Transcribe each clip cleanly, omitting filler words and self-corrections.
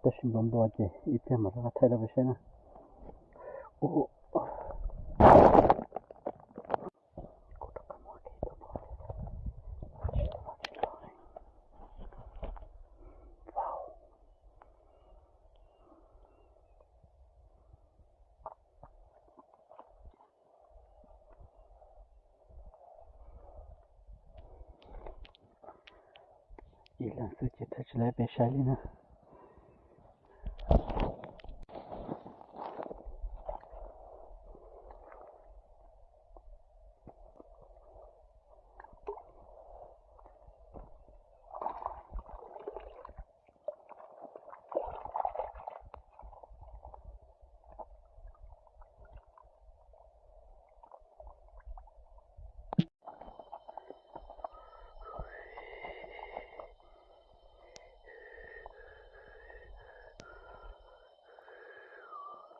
Tashin bomboaje ite mara thayla bashena. Oh. Ilan suci tajlay beshalina.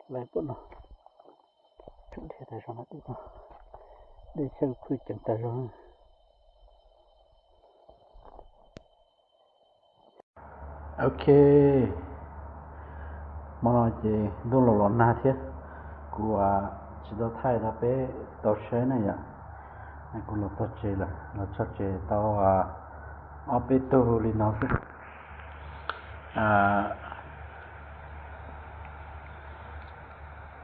Lại bốn nó chẳng thể tại sao nó được nó để chơi khuya chẳng tại sao ok mà nói gì đâu là lon na thế của chỉ đó thay là bé tao chơi này à này cũng là tao chơi là nó chơi tao ở bên tôi liền nó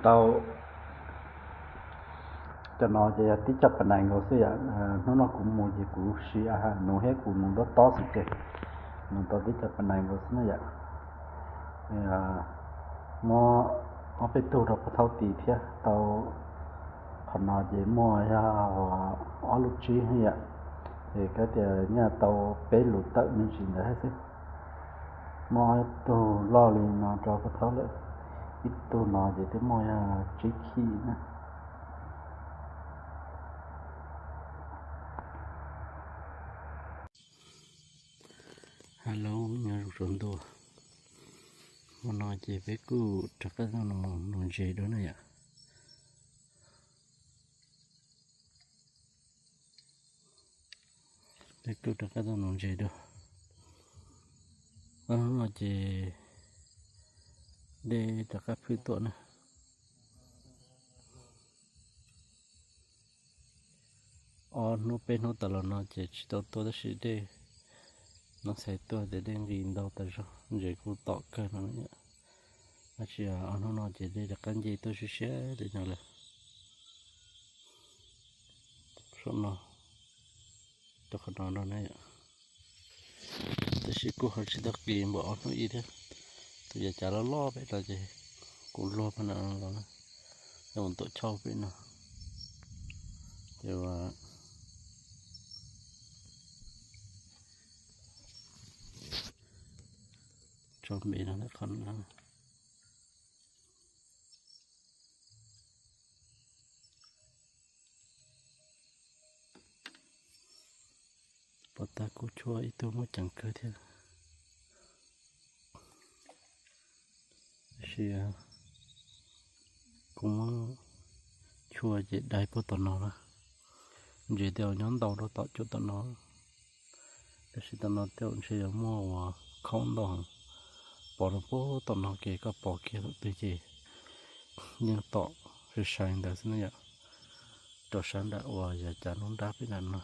tao cho nó chỉ tí chấp cái này ngồi xí nó cũng mua gì cũng xí nó hết cũng nó to xí cái nó to tí chấp cái này ngồi xí này mà ở bên tôi nó có thâu tì thế tao còn nó chỉ mua ở lúc chi hay thì cái nhà tao bé lụt tận nên gì nữa hết mà tôi lo liền nó cho cái thâu lại ít tôi nói gì tới mọi trí khí nè hello nhớ rồi tôi mà nói gì với cô chắc là nó nói gì đó này ạ với cô chắc là nó nói gì đó nó nói gì để tất cả phi tuần này nó bên nó tao nó chỉ tôi đó chỉ để nó sẽ tôi để đem riêng đâu tại sao để cô tọt cái nó nhá chỉ nó chỉ để cái gì tôi sẽ để nào là số nó tôi không nói này tôi chỉ cố học chỉ được game bỏ nó ít thế tôi giờ trả lo vậy là gì cũng lo phần nào rồi nhưng tôi cho vậy nào rồi cho mình nó còn ta cố chua ít tôi mới chẳng cơ thế thì cũng chua gì đại bộ tận nó là gì theo nhóm đầu đó tạo cho tận nó để khi tận nó theo sẽ mua không đồng bỏ nó bộ tận nó kia có bỏ kia tự gì nhưng tạo sẽ sáng đã thế này cho sáng đã và giờ chả nó đáp cái này nó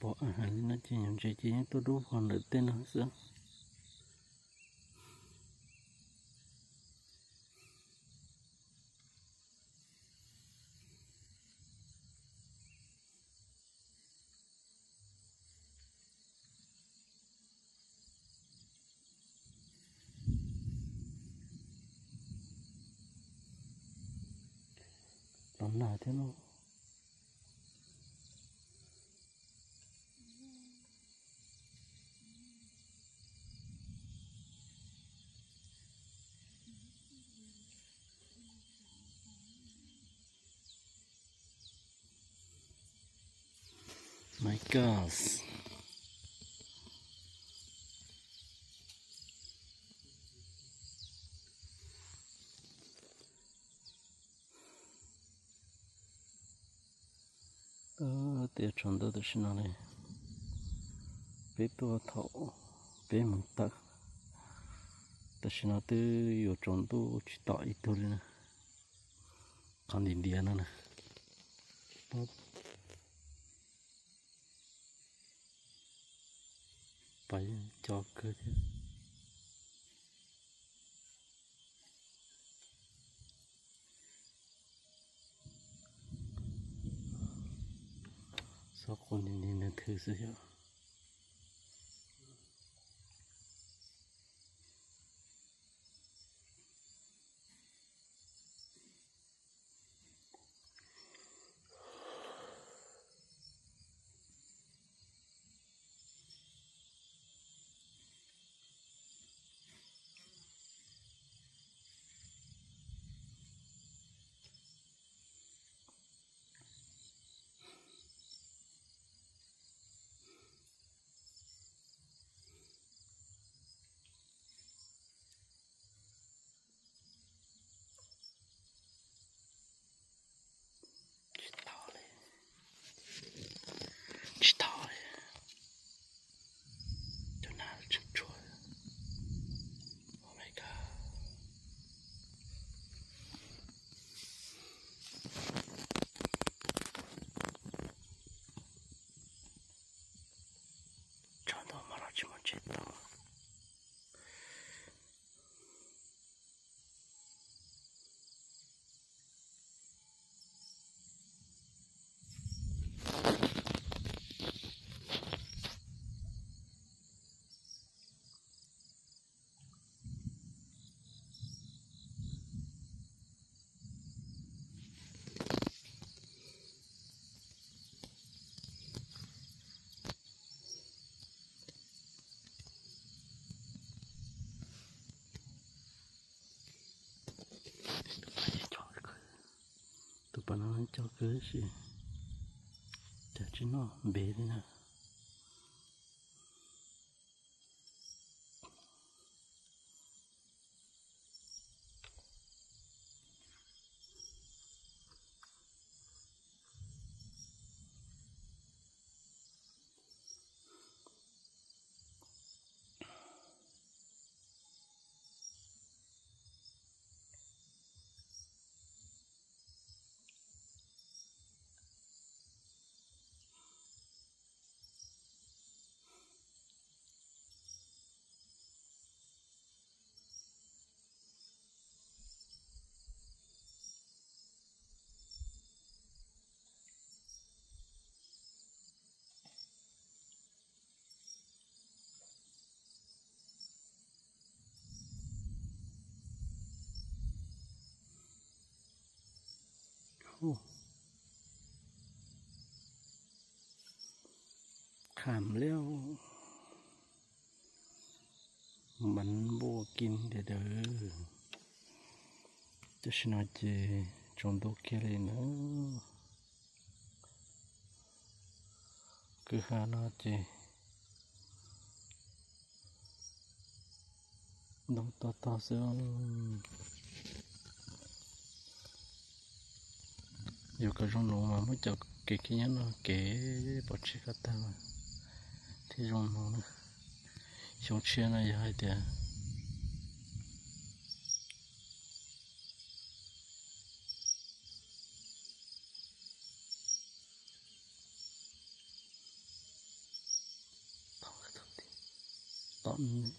bỏ nó chỉ tôi đủ còn được tên nó sao ตอนหน้าเท่านั้น My gosh. Tiệt chọn đó là xin này. Bé tua thọ, bé mặn tắc. Ta xin nói từ yêu chọn tu chỉ tạo ít thôi nè. Còn đi đi nữa nè. Phải cho cơ chứ. Sao con đi nên thử sự hiểu. Tụi nó cho cứ gì chả chứ nó bể đi nè. Khảm leo bắn bùa kín để đỡ cho xin nói gì trong đồ kia lên nữa cứ hà nó gì đông to to xương dù cả trong lúa mà mới chọc cái nhá nó kế bỏ chiếc cắt ta mà thì trong nó sống chia này hai tiền tận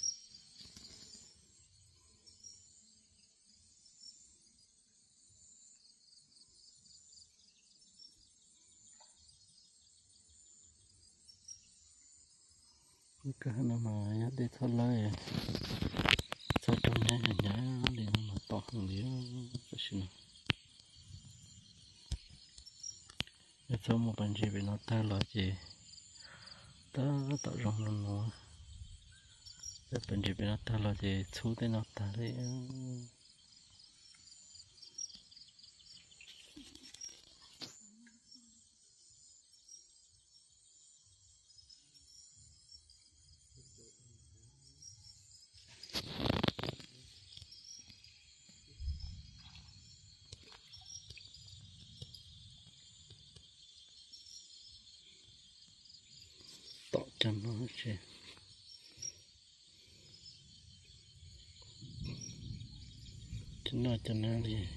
cái nó mà nhá đi thôi lấy sau trong nhá đi nó mà to hơn nữa cái gì cho một bạn chị bị nó ta là gì ta tạo rong rong nó để bạn chị bị nó ta là gì chú tới nó ta đấy tạo chân nó chứ chân nó đi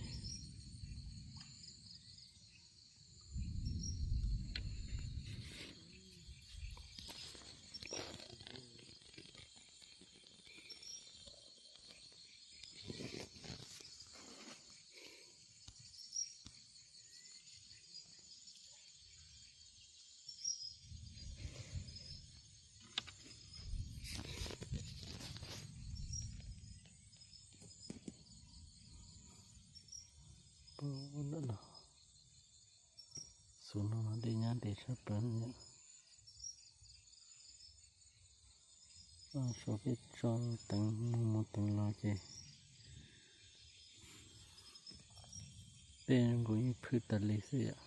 nữa là xuống nó đi nhá để sắp đến nhá số biết cho tầng một tầng lo gì bên của những thứ tật lý gì ạ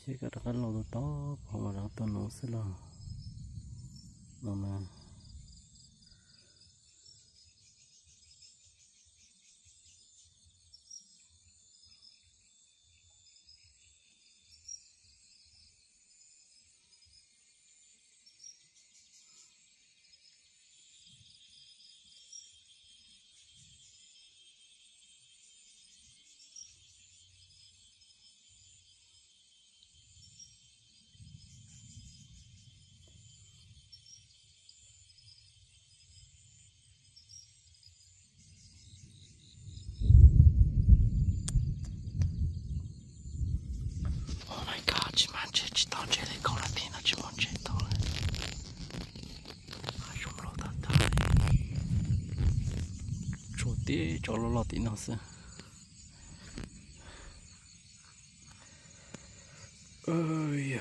chỉ có cái lỗ to hoặc là nó to nó sẽ là mà chỉ mang chết chỉ tao chết thì không là tiền nó chỉ muốn chết thôi chúng lo ta chỗ tí cho lo tí nó sẽ ơi